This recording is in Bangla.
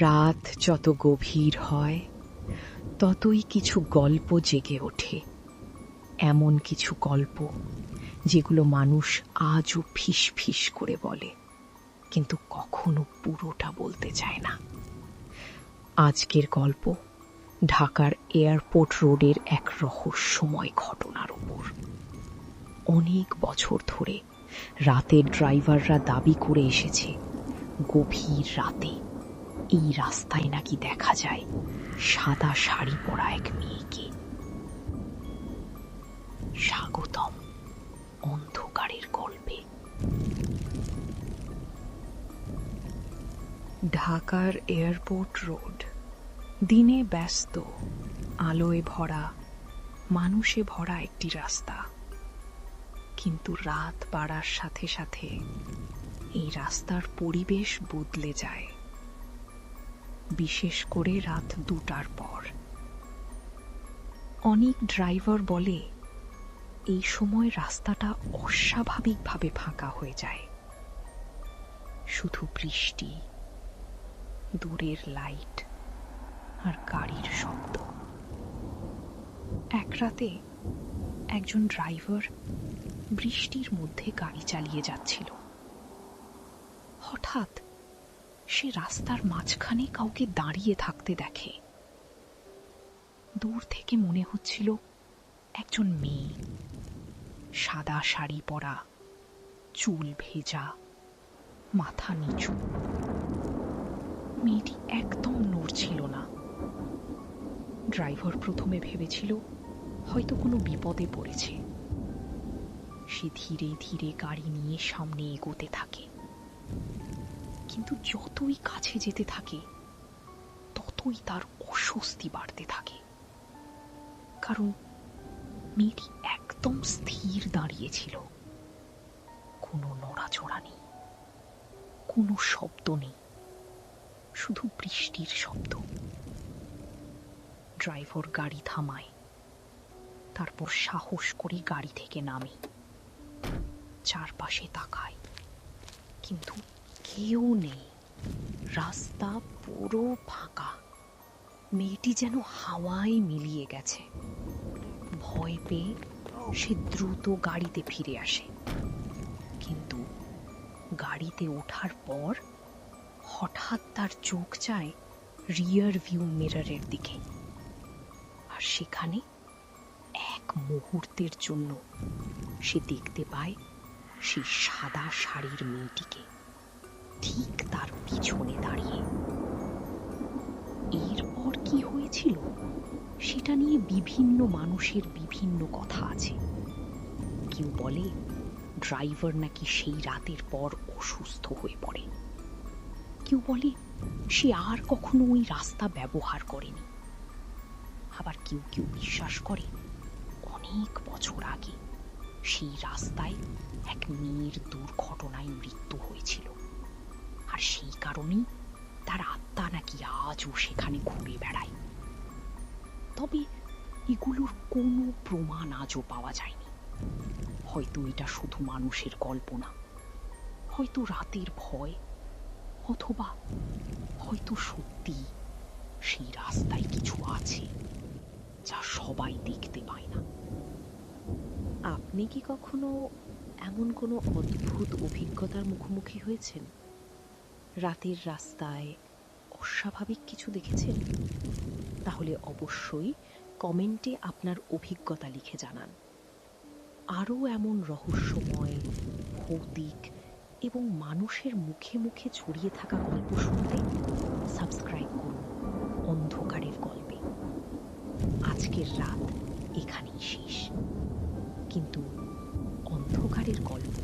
রাত যত গভীর হয় ততই কিছু গল্প জেগে ওঠে, এমন কিছু গল্প যেগুলো মানুষ আজও ফিস ফিস করে বলে, কিন্তু কখনো পুরোটা বলতে চায় না। আজকের গল্প ঢাকার এয়ারপোর্ট রোডের এক রহস্যময় ঘটনার উপর। অনেক বছর ধরে রাতের ড্রাইভাররা দাবি করে এসেছে, গভীর রাতে এই রাস্তায় নাকি দেখা যায় সাদা শাড়ি পরা এক মেয়েকে। স্বাগতম অন্ধকারের গল্পে। ঢাকার এয়ারপোর্ট রোড দিনে ব্যস্ত, আলোয় ভরা, মানুষে ভরা একটি রাস্তা। কিন্তু রাত বাড়ার সাথে সাথে এই রাস্তার পরিবেশ বদলে যায়, বিশেষ করে রাত 2টার পর। অনেক ড্রাইভার বলে এই সময় রাস্তাটা অস্বাভাবিকভাবে ফাঁকা হয়ে যায়। শুধু বৃষ্টি, দূরের লাইট আর গাড়ির শব্দ। এক রাতে একজন ড্রাইভার বৃষ্টির মধ্যে গাড়ি চালিয়ে যাচ্ছিল। হঠাৎ সে রাস্তার মাঝখানে কাউকে দাঁড়িয়ে থাকতে দেখে। দূর থেকে মনে হচ্ছিল একজন মেয়ে, সাদা শাড়ি পরা, চুল ভেজা, মাথা নিচু। মেয়েটি একদম নড়ছিল না। ড্রাইভার প্রথমে ভেবেছিল হয়তো কোনো বিপদে পড়েছে। সে ধীরে ধীরে গাড়ি নিয়ে সামনে এগোতে থাকে, কিন্তু যতই কাছে যেতে থাকে ততই তার অস্বস্তি বাড়তে থাকে। কারণ মেয়েটি একদম স্থির দাঁড়িয়েছিল, কোনো নড়াচড়া নেই, কোনো শব্দ নেই, শুধু বৃষ্টির শব্দ। ড্রাইভার গাড়ি থামায়, তারপর সাহস করে গাড়ি থেকে নামে, চারপাশে তাকায়, কিন্তু কেউ নেই। রাস্তা পুরো ফাঁকা। মেয়েটি যেন হাওয়ায় মিলিয়ে গেছে। ভয় পেয়ে সে দ্রুত গাড়িতে ফিরে আসে, কিন্তু গাড়িতে ওঠার পর হঠাৎ তার চোখ যায় রিয়ার ভিউ মিররের দিকে। আর সেখানে এক মুহূর্তের জন্য সে দেখতে পায় সেই সাদা শাড়ির মেয়েটিকে ঠিক তার পিছনে দাঁড়িয়ে। এরপর কি হয়েছিল সেটা নিয়ে বিভিন্ন মানুষের বিভিন্ন কথা আছে। কেউ বলে ড্রাইভার নাকি সেই রাতের পর অসুস্থ হয়ে পড়ে। কেউ বলে সে আর কখনো ওই রাস্তা ব্যবহার করেনি। আবার কেউ কেউ বিশ্বাস করে অনেক বছর আগে সেই রাস্তায় এক মেয়ের দুর্ঘটনায় মৃত্যু হয়েছিল, আর সেই কারণেই তার আত্মা নাকি আজও সেখানে ঘুরে বেড়ায়। তবে এগুলোর কোনো প্রমাণ আজও পাওয়া যায়নি। হয়তো এটা শুধু মানুষের কল্পনা, হয়তো রাতের ভয়, অথবা হয়তো সত্যি সেই রাস্তায় কিছু আছে যা সবাই দেখতে পায় না। আপনি কি কখনো এমন কোনো অদ্ভুত অভিজ্ঞতার মুখোমুখি হয়েছেন? রাতের রাস্তায় অস্বাভাবিক কিছু দেখেছেন? তাহলে অবশ্যই কমেন্টে আপনার অভিজ্ঞতা লিখে জানান। আরও এমন রহস্যময়, ভৌতিক এবং মানুষের মুখে মুখে ছড়িয়ে থাকা গল্প শুনতে সাবস্ক্রাইব করুন অন্ধকারের গল্পে। আজকের রাত এখানেই শেষ, কিন্তু অন্ধকারের গল্প